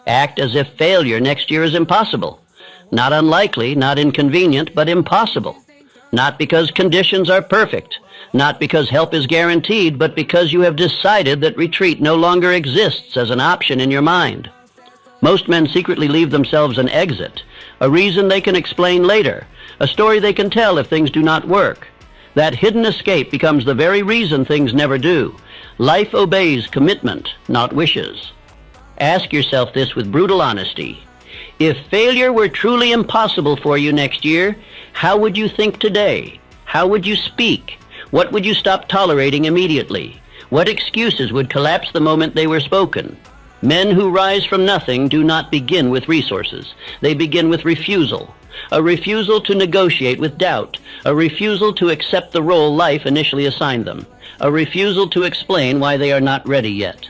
Act as if failure next year is impossible. Not unlikely, not inconvenient, but impossible. Not because conditions are perfect, not because help is guaranteed, but because you have decided that retreat no longer exists as an option in your mind. Most men secretly leave themselves an exit, a reason they can explain later, a story they can tell if things do not work. That hidden escape becomes the very reason things never do. Life obeys commitment, not wishes. Ask yourself this with brutal honesty. If failure were truly impossible for you next year, how would you think today? How would you speak? What would you stop tolerating immediately? What excuses would collapse the moment they were spoken? Men who rise from nothing do not begin with resources. They begin with refusal. A refusal to negotiate with doubt. A refusal to accept the role life initially assigned them. A refusal to explain why they are not ready yet.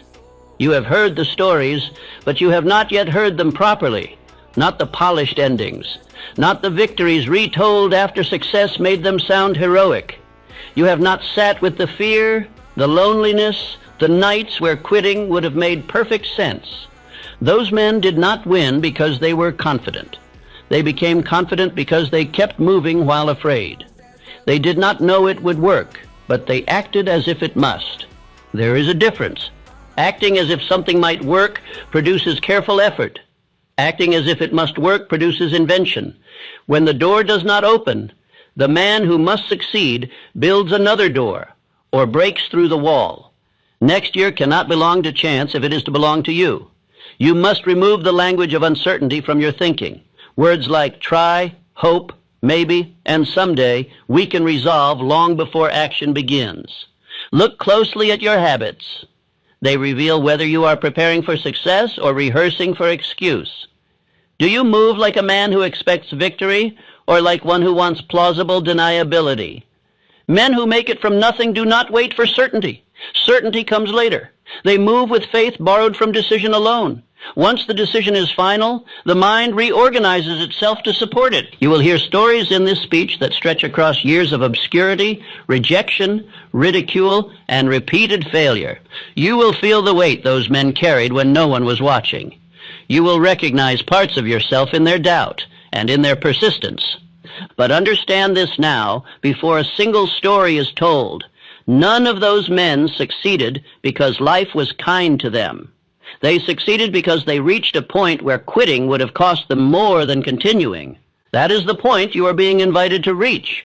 You have heard the stories, but you have not yet heard them properly. Not the polished endings. Not the victories retold after success made them sound heroic. You have not sat with the fear, the loneliness, the nights where quitting would have made perfect sense. Those men did not win because they were confident. They became confident because they kept moving while afraid. They did not know it would work, but they acted as if it must. There is a difference. Acting as if something might work produces careful effort. Acting as if it must work produces invention. When the door does not open, the man who must succeed builds another door or breaks through the wall. Next year cannot belong to chance if it is to belong to you. You must remove the language of uncertainty from your thinking. Words like try, hope, maybe, and someday weaken resolve long before action begins. Look closely at your habits. They reveal whether you are preparing for success or rehearsing for excuse. Do you move like a man who expects victory or like one who wants plausible deniability? Men who make it from nothing do not wait for certainty. Certainty comes later. They move with faith borrowed from decision alone. Once the decision is final, the mind reorganizes itself to support it. You will hear stories in this speech that stretch across years of obscurity, rejection, ridicule, and repeated failure. You will feel the weight those men carried when no one was watching. You will recognize parts of yourself in their doubt and in their persistence. But understand this now, before a single story is told. None of those men succeeded because life was kind to them. They succeeded because they reached a point where quitting would have cost them more than continuing. That is the point you are being invited to reach.